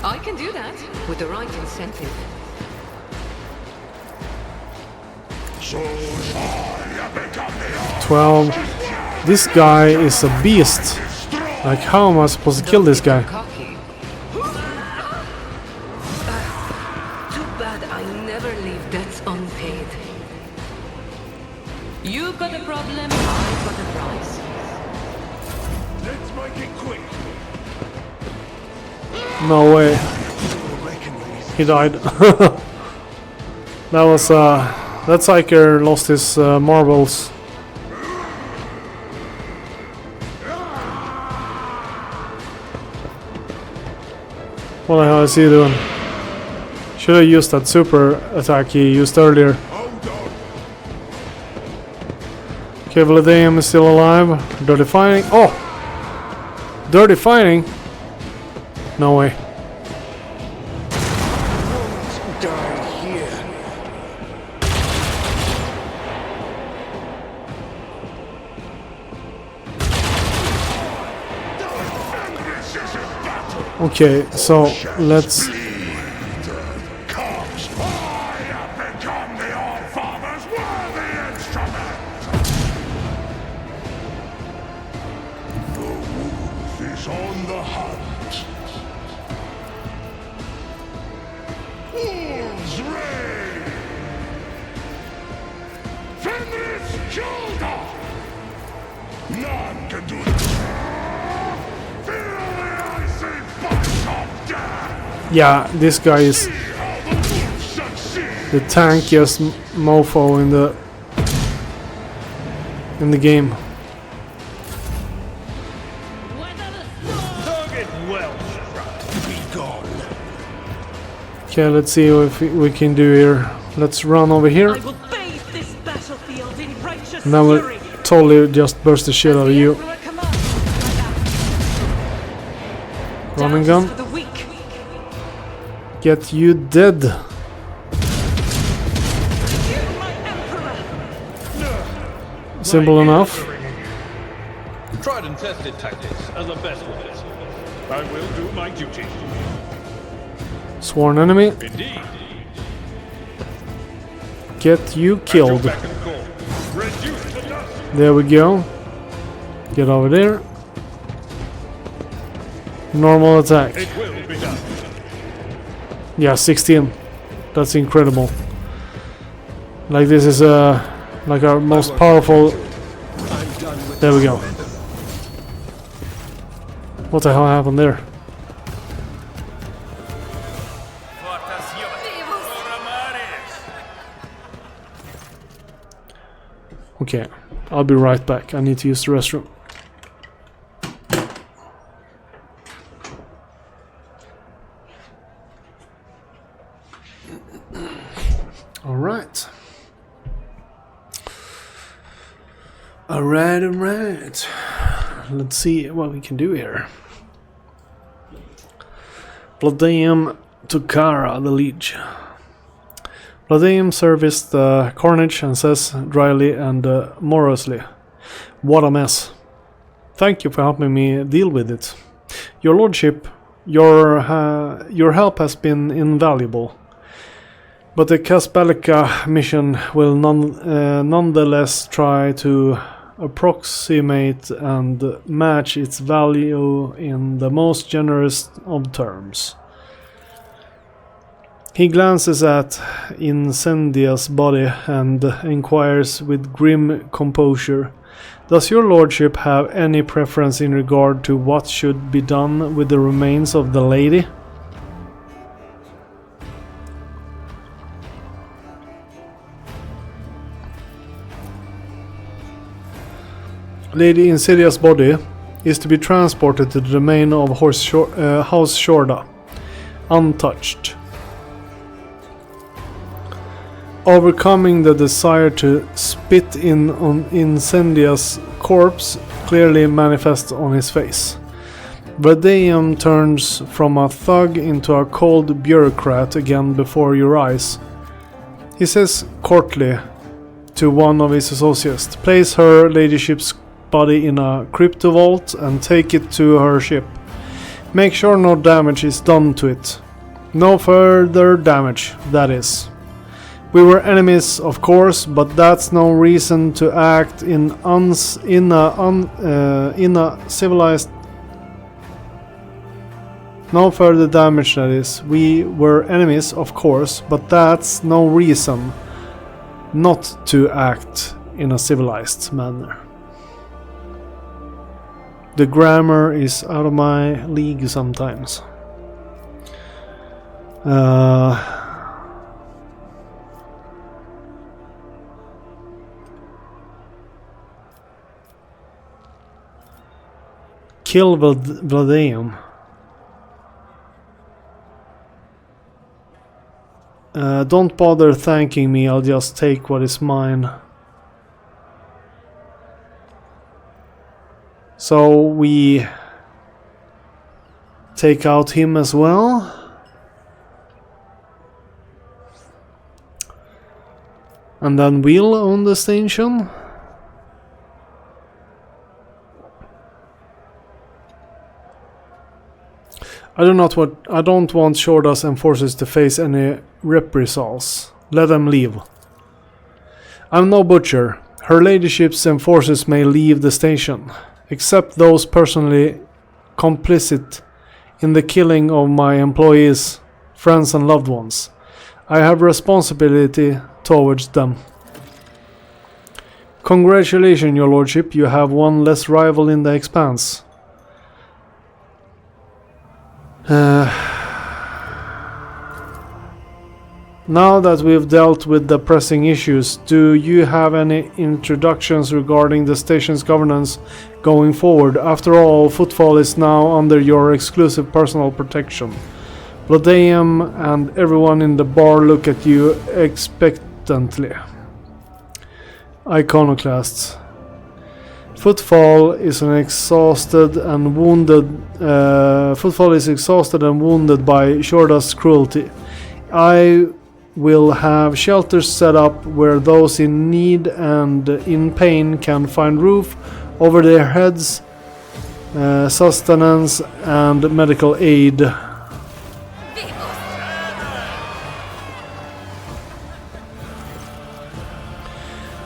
I can do that with the right incentive. So I become the 12. This guy is a beast. Like, how am I supposed to kill this guy? Cocky. Too bad I never leave debts unpaid. You got a problem, I got a prize. Let's make it quick. No way. He died. That was that psyker lost his marbles. What the hell is he doing? Should have used that super attack he used earlier. Okay, Vladium is still alive. Dirty fighting. Oh! Dirty fighting? No way. Okay, so let's... On the hunt. Wolves reign. Fenris shoulder. None can do this. Feel the icy bite of death. Yeah, this guy is How the wolves succeed. the tankiest mofo in the game. Okay, let's see what we can do here. Let's run over here. I will bathe this battlefield in righteous And then we'll fury. totally just burst the shit out of you. Running gun. For the weak. Get you dead. You, my emperor. Simple enough. Tried and tested tactics as the best ones. I will do my duty. Sworn enemy. Indeed. Get you killed. Back and call. Reduce to dust. There we go. Get over there. Normal attack. It will be done. Yeah, 16. That's incredible. Like this is like our most powerful. There we go. What the hell happened there? Okay, I'll be right back. I need to use the restroom. Alright. Alright. Let's see what we can do here. Vladium to Kara, the Liege. Vladium serviced the carnage and says dryly and morosely, "What a mess. Thank you for helping me deal with it. Your lordship, your help has been invaluable. But the Kasbalika mission will nonetheless try to approximate and match its value in the most generous of terms." He glances at Incendia's body and inquires with grim composure, "Does your lordship have any preference in regard to what should be done with the remains of the lady?" Lady Insidia's body is to be transported to the domain of House Shorda, untouched. Overcoming the desire to spit in on Incendia's corpse clearly manifests on his face. Vladium turns from a thug into a cold bureaucrat again before your eyes. He says courtly to one of his associates, "Place her ladyship's body in a cryptovault and take it to her ship. Make sure no damage is done to it. No further damage, that is. We were enemies, of course, but that's no reason to act in a civilized. No further damage, that is. We were enemies, of course, but that's no reason not to act in a civilized manner. The grammar is out of my league sometimes. Kill Vladeum. Don't bother thanking me, I'll just take what is mine. So we take out him as well. And then we'll own the station. I don't want Shorda's enforcers to face any reprisals. Let them leave. I'm no butcher. Her ladyship's enforcers may leave the station, except those personally complicit in the killing of my employees, friends and loved ones. I have responsibility towards them. Congratulations, your lordship, you have one less rival in the expanse. Now that we've dealt with the pressing issues, do you have any introductions regarding the station's governance going forward? After all, Footfall is now under your exclusive personal protection. Vladeum and everyone in the bar look at you expectantly. Iconoclasts. Footfall is exhausted and wounded by Shorda's cruelty. I will have shelters set up where those in need and in pain can find roof over their heads, sustenance and medical aid.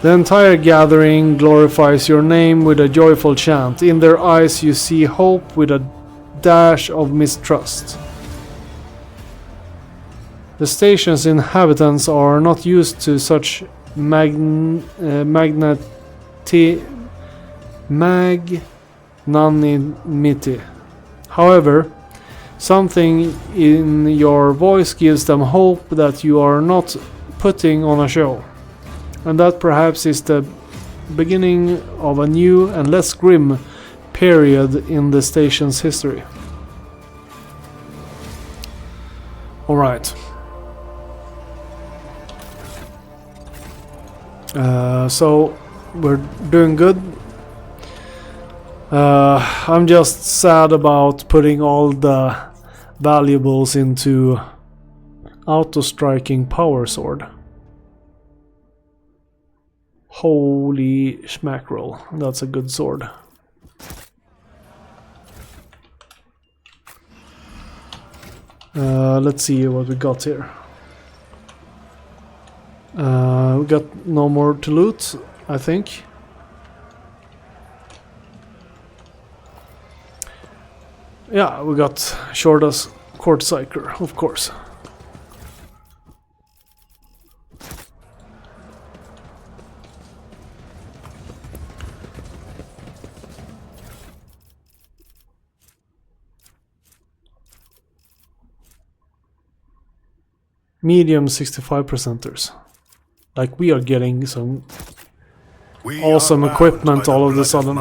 The entire gathering glorifies your name with a joyful chant. In their eyes you see hope with a dash of mistrust. The station's inhabitants are not used to such magnanimity. However, something in your voice gives them hope that you are not putting on a show. And that perhaps is the beginning of a new and less grim period in the station's history. Alright. So we're doing good. I'm just sad about putting all the valuables into auto-striking power sword. Holy schmackerel, that's a good sword. Let's see what we got here. We got no more to loot, I think. Yeah, we got Shorda's Court Psyker, of course. Medium 65%ers. Like we are getting some awesome equipment all of a sudden.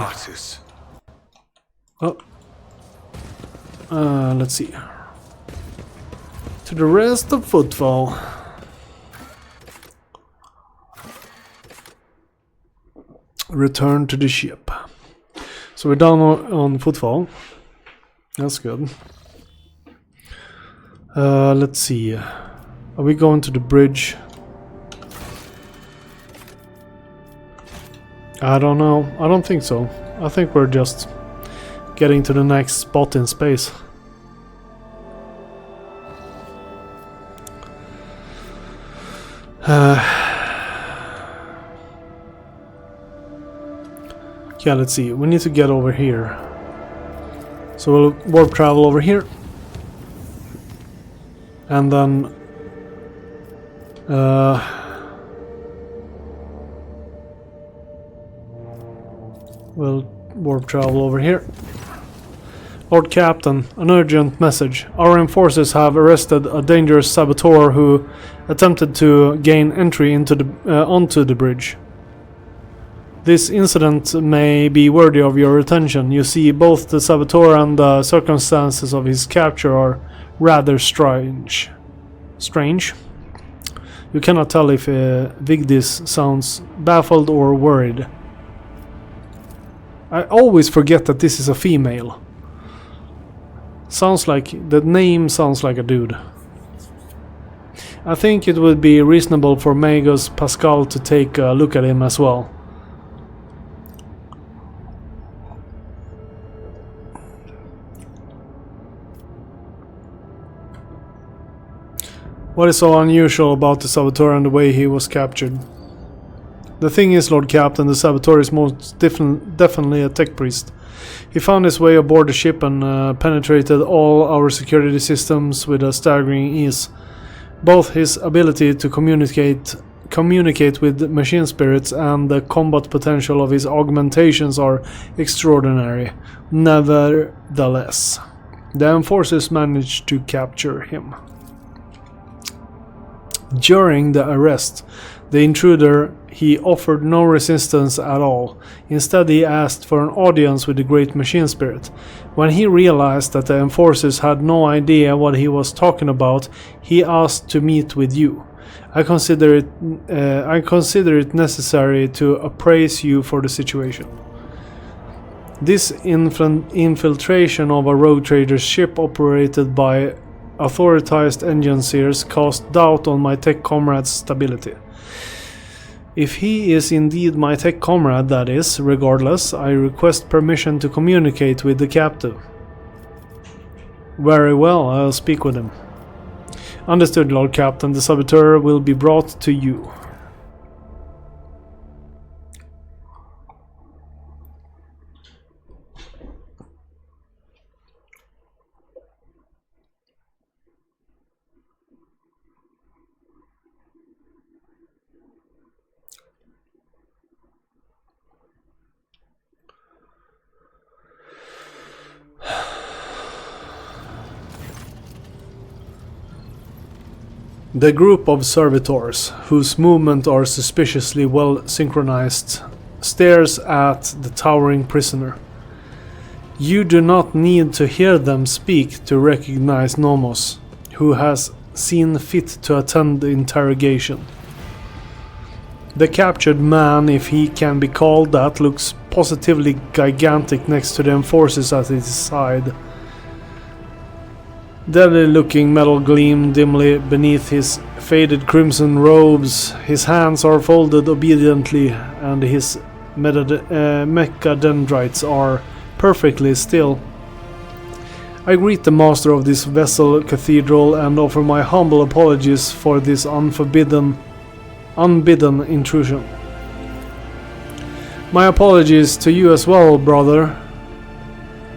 Oh. Let's see. To the rest of Footfall. Return to the ship. So we're done on Footfall. That's good. Let's see. Are we going to the bridge? I don't know. I don't think so. I think we're just getting to the next spot in space. Yeah, let's see. We need to get over here. So we'll warp travel over here. And then... we'll warp travel over here. Lord Captain, an urgent message. Our enforcers have arrested a dangerous saboteur who attempted to gain entry into onto the bridge. This incident may be worthy of your attention. You see, both the saboteur and the circumstances of his capture are rather strange. You cannot tell if Vigdis sounds baffled or worried. I always forget that this is a female. Sounds like... the name sounds like a dude. I think it would be reasonable for Magos Pascal to take a look at him as well. What is so unusual about the saboteur and the way he was captured? The thing is, Lord Captain, the saboteur is most definitely a tech priest. He found his way aboard the ship and penetrated all our security systems with a staggering ease. Both his ability to communicate with machine spirits and the combat potential of his augmentations are extraordinary. Nevertheless, the enforcers managed to capture him. During the arrest, the intruder, he offered no resistance at all. Instead, he asked for an audience with the great machine spirit. When he realized that the enforcers had no idea what he was talking about, he asked to meet with you. I consider it necessary to appraise you for the situation. This infiltration of a rogue trader's ship operated by authorized engineers cast doubt on my tech comrade's stability. If he is indeed my tech comrade, that is, regardless, I request permission to communicate with the captive. Very well, I'll speak with him. Understood, Lord Captain. The saboteur will be brought to you. The group of servitors, whose movements are suspiciously well synchronized, stares at the towering prisoner. You do not need to hear them speak to recognize Nomos, who has seen fit to attend the interrogation. The captured man, if he can be called that, looks positively gigantic next to the enforcers at his side. Deadly-looking metal gleam dimly beneath his faded crimson robes. His hands are folded obediently, and his mechadendrites are perfectly still. I greet the master of this vessel cathedral and offer my humble apologies for this unbidden intrusion. My apologies to you as well, brother.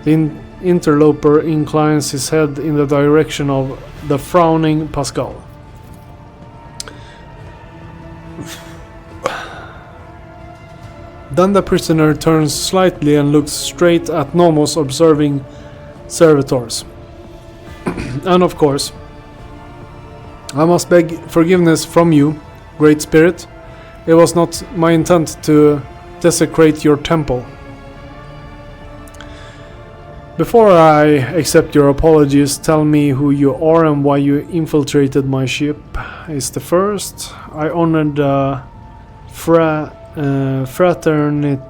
The interloper inclines his head in the direction of the frowning Pascal. Then the prisoner turns slightly and looks straight at Nomos observing servitors. And of course, I must beg forgiveness from you, Great Spirit. It was not my intent to desecrate your temple. Before I accept your apologies, tell me who you are and why you infiltrated my ship. Is the first. I honored the fraternity.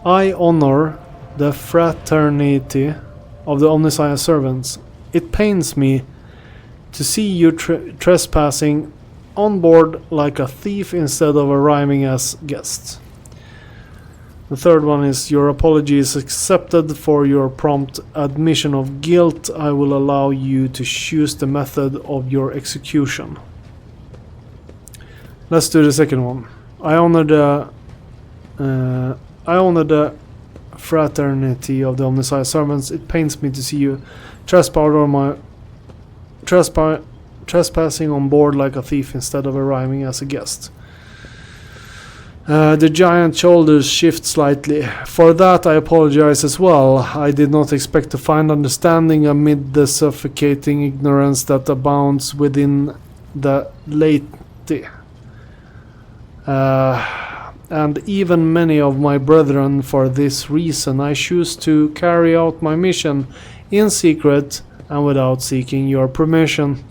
I honor the fraternity of the Omnissiah servants. It pains me to see you trespassing on board like a thief instead of arriving as guests. The third one is, your apology is accepted. For your prompt admission of guilt, I will allow you to choose the method of your execution. Let's do the second one. I honor the fraternity of the Omniscience servants. It pains me to see you trespassing on board like a thief instead of arriving as a guest. The giant shoulders shift slightly. For that I apologize as well. I did not expect to find understanding amid the suffocating ignorance that abounds within the laity. And even many of my brethren. For this reason I choose to carry out my mission in secret and without seeking your permission.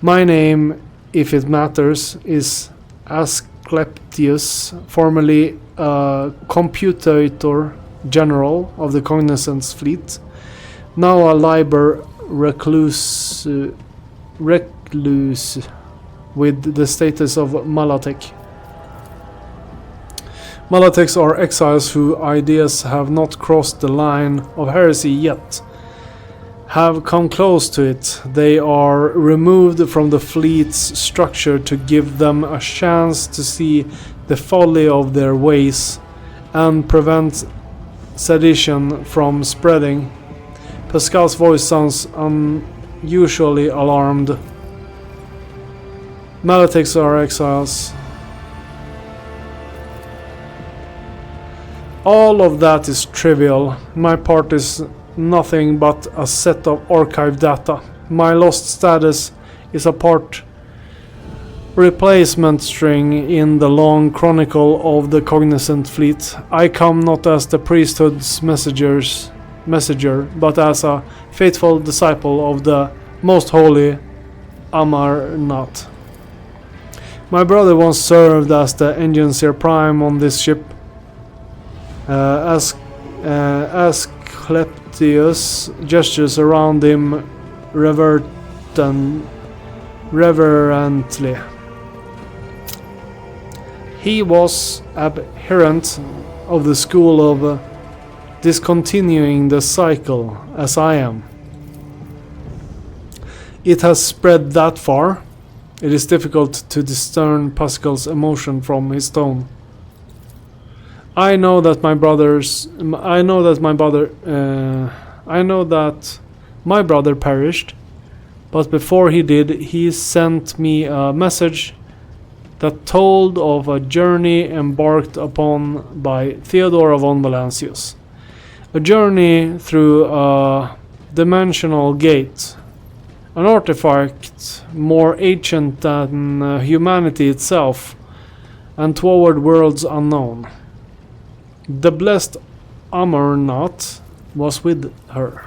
My name, if it matters, is Asclepius, formerly Computator General of the Cognizance Fleet, now a Liber recluse with the status of Malatek. Malatecs are exiles whose ideas have not crossed the line of heresy yet, have come close to it. They are removed from the fleet's structure to give them a chance to see the folly of their ways and prevent sedition from spreading. Pascal's voice sounds unusually alarmed. Malatecs are exiles. All of that is trivial. My part is nothing but a set of archive data. My lost status is a part replacement string in the long chronicle of the Cognizant Fleet. I come not as the priesthood's messenger, but as a faithful disciple of the most holy Amarnath. My brother once served as the engineer prime on this ship. Asclepius gestures around him reverently. He was adherent of the school of discontinuing the cycle, as I am. It has spread that far. It is difficult to discern Pascal's emotion from his tone. I know that my brother perished, but before he did, he sent me a message that told of a journey embarked upon by Theodora von Valancius. A journey through a dimensional gate, an artifact more ancient than humanity itself, and toward worlds unknown. The blessed Amarnath was with her.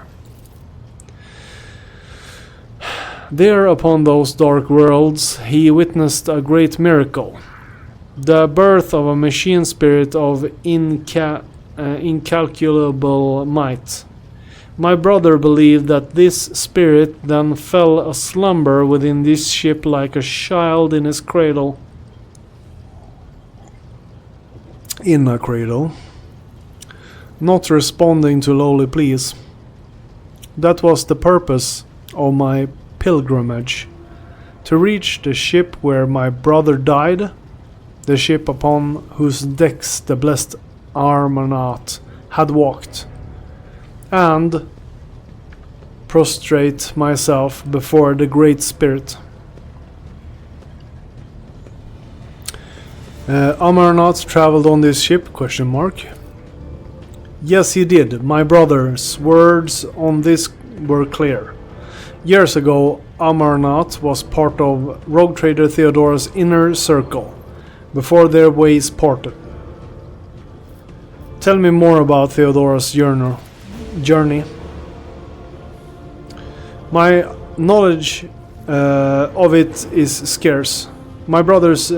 There upon those dark worlds he witnessed a great miracle. The birth of a machine spirit of incalculable might. My brother believed that this spirit then fell aslumber within this ship like a child in his cradle. In a cradle. Not responding to lowly pleas. That was the purpose of my pilgrimage. To reach the ship where my brother died, the ship upon whose decks the blessed Amarnath had walked, and prostrate myself before the Great Spirit. Amarnath traveled on this ship? ? Yes, he did. My brother's words on this were clear. Years ago, Amarnath was part of rogue trader Theodora's inner circle, before their ways parted. Tell me more about Theodora's journey. My knowledge of it is scarce. My brothers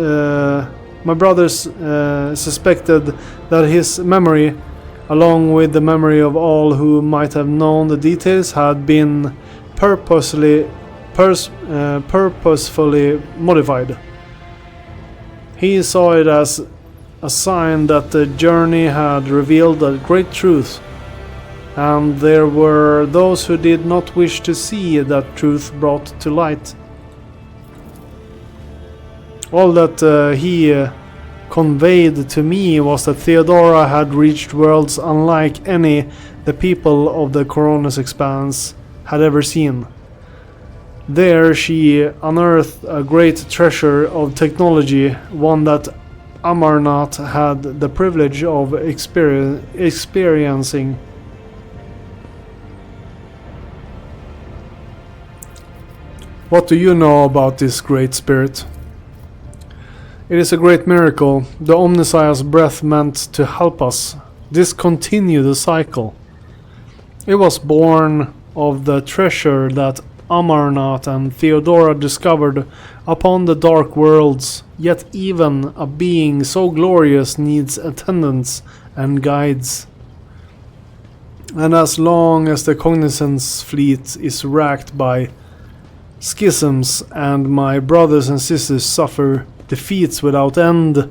suspected that his memory, along with the memory of all who might have known the details, had been purposefully modified. He saw it as a sign that the journey had revealed a great truth, and there were those who did not wish to see that truth brought to light. All that he conveyed to me was that Theodora had reached worlds unlike any the people of the Coronis Expanse had ever seen. There she unearthed a great treasure of technology, one that Amarnath had the privilege of experiencing. What do you know about this great spirit? It is a great miracle. The Omnissiah's breath meant to help us discontinue the cycle. It was born of the treasure that Amarnath and Theodora discovered upon the dark worlds, yet even a being so glorious needs attendants and guides. And as long as the Cognizance fleet is racked by schisms and my brothers and sisters suffer defeats without end,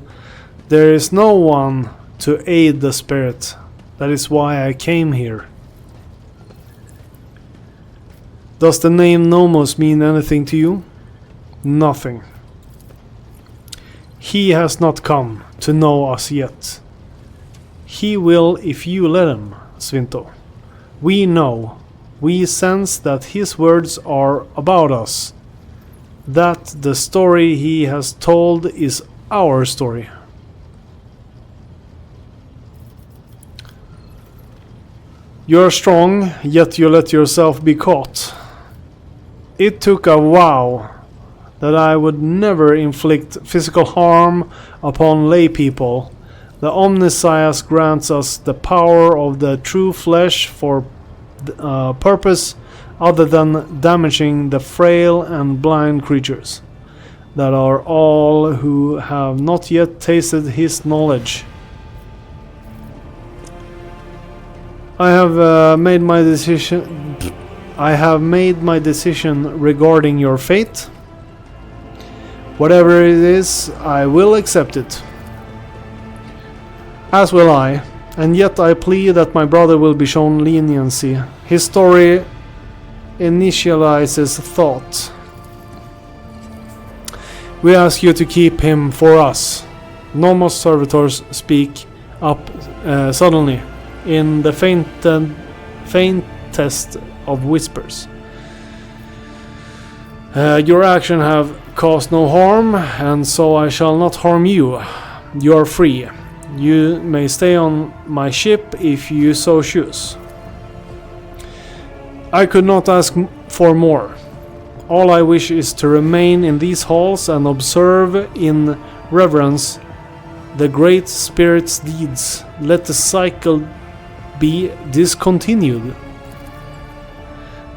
there is no one to aid the spirit. That is why I came here. Does the name Nomos mean anything to you? Nothing. He has not come to know us yet. He will if you let him, Svinto. We know, we sense that his words are about us. That the story he has told is our story. You are strong, yet you let yourself be caught. It took a vow that I would never inflict physical harm upon lay people. The Omnissiah grants us the power of the true flesh for purpose other than damaging the frail and blind creatures that are all who have not yet tasted his knowledge. I have made my decision regarding your fate. Whatever it is, I will accept it. As will I, and yet I plead that my brother will be shown leniency. His story initializes thought. We ask you to keep him for us. Nomos servitors speak up suddenly, in the faintest of whispers. Your action have caused no harm, and so I shall not harm you. You are free. You may stay on my ship if you so choose. I could not ask for more. All I wish is to remain in these halls and observe in reverence the Great Spirit's deeds. Let the cycle be discontinued.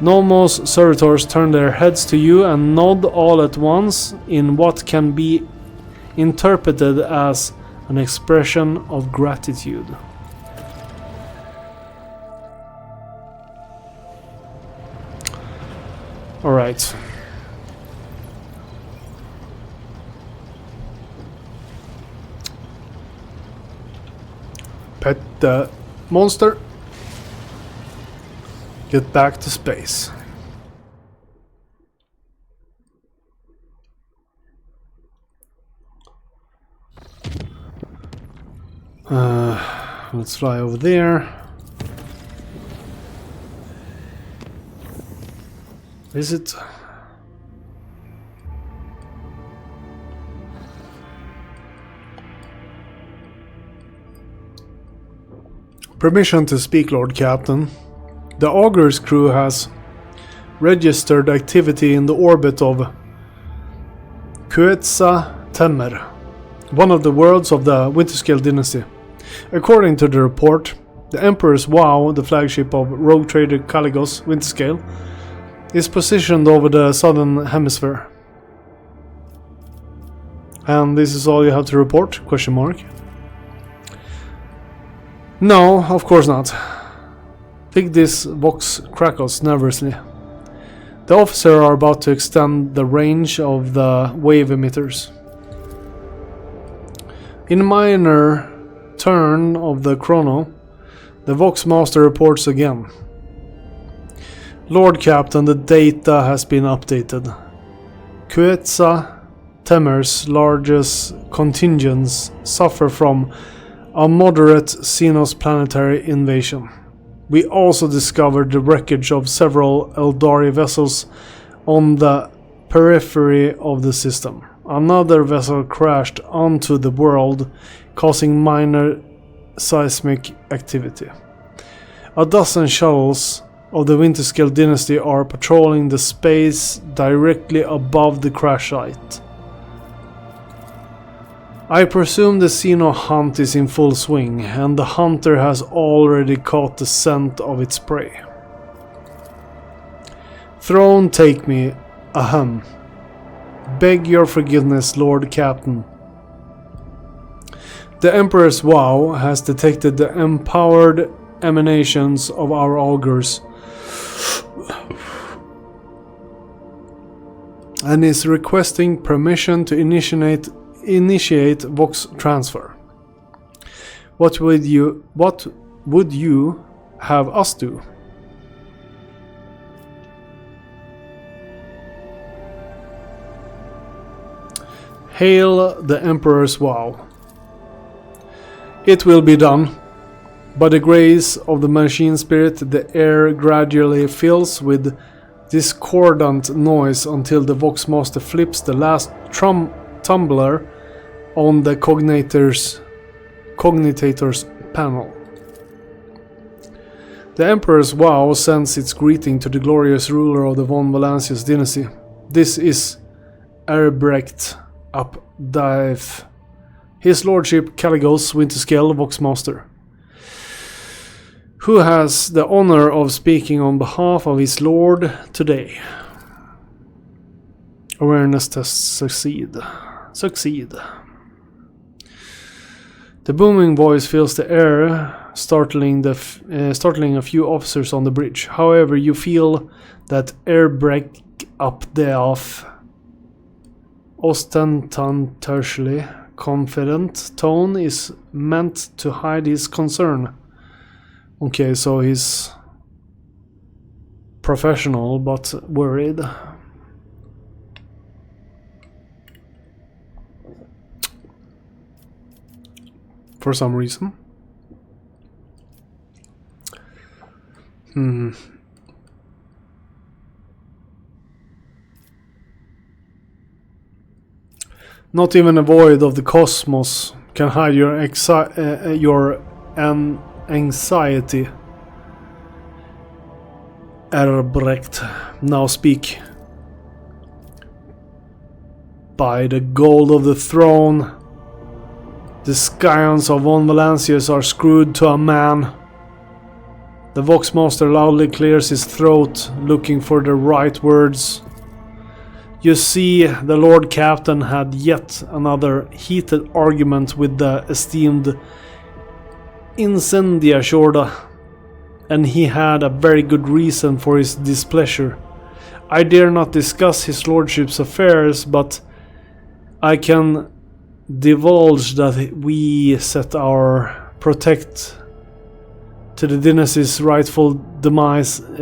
Nomos servitors turn their heads to you and nod all at once in what can be interpreted as an expression of gratitude. All right. Pet the monster. Get back to space. Let's fly over there. Is it? Permission to speak, Lord Captain. The Augur's crew has registered activity in the orbit of Kuetsa Temer, one of the worlds of the Winterscale dynasty. According to the report, the Emperor's Vow, the flagship of rogue trader Caligos Winterscale, is positioned over the southern hemisphere. And this is all you have to report? Question mark. No, of course not. Vigdis Vox crackles nervously. The officers are about to extend the range of the wave emitters. In a minor turn of the chrono, the Vox Master reports again. Lord Captain, the data has been updated. Kuetsa Temer's largest contingents suffer from a moderate Xenos planetary invasion. We also discovered the wreckage of several Eldari vessels on the periphery of the system. Another vessel crashed onto the world, causing minor seismic activity. A dozen shuttles of the Winterscale dynasty are patrolling the space directly above the crash site. I presume the Xeno hunt is in full swing, and the hunter has already caught the scent of its prey. Throne, take me. Ahem. Beg your forgiveness, Lord Captain. The Emperor's vow has detected the empowered emanations of our augurs and is requesting permission to initiate Vox transfer. What would you have us do? Hail the Emperor's vow. It will be done. By the grace of the machine spirit, the air gradually fills with discordant noise until the Voxmaster flips the last tumbler on the cognitor's panel. The Emperor's vow sends its greeting to the glorious ruler of the von Valancius dynasty. This is Erbrecht Up Dive, His Lordship Caligos Winterscale Voxmaster, who has the honor of speaking on behalf of his lord today. Awareness tests succeed. The booming voice fills the air, startling a few officers on the bridge. However, you feel that Erbrecht Up Dive ostentatiously confident tone is meant to hide his concern. Okay, so he's professional but worried. For some reason. Not even a void of the cosmos can hide your anxiety. Erbrecht, now speak. By the gold of the throne, the scions of von Valancius are screwed to a man. The Voxmaster loudly clears his throat, looking for the right words. You see, the Lord Captain had yet another heated argument with the esteemed Incendia Shorda, and he had a very good reason for his displeasure. I dare not discuss his lordship's affairs, but I can divulge that we set our protect to the dynasty's rightful demise, from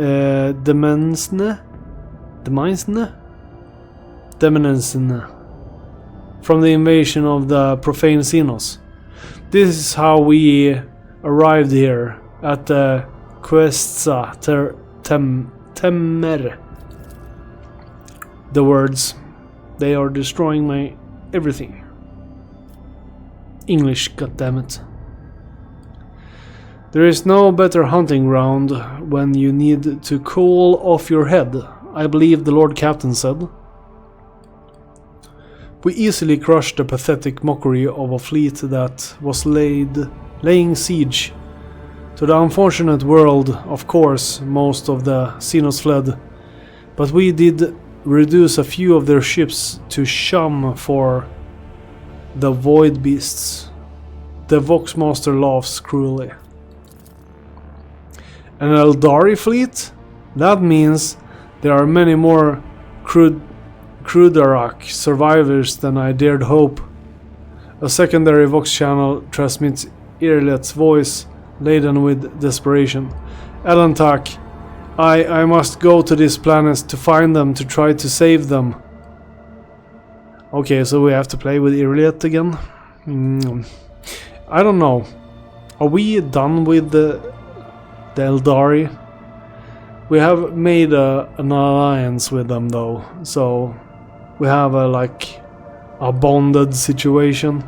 the invasion of the profane Xenos. This is how we arrived here at the Questa Temer. The words, they are destroying my everything. English, goddammit. There is no better hunting ground when you need to cool off your head, I believe the Lord Captain said. We easily crushed the pathetic mockery of a fleet that was laying siege to the unfortunate world. Of course, most of the Xenos fled, but we did reduce a few of their ships to sham for the void beasts. The Voxmaster laughs cruelly. An Eldari fleet? That means there are many more Crudarak survivors than I dared hope. A secondary Vox channel transmits Irlet's voice, laden with desperation. Elantak, I must go to these planets to find them, to try to save them. Okay, so we have to play with Irliet again. I don't know. Are we done with the Eldari? We have made an alliance with them though, so we have a bonded situation.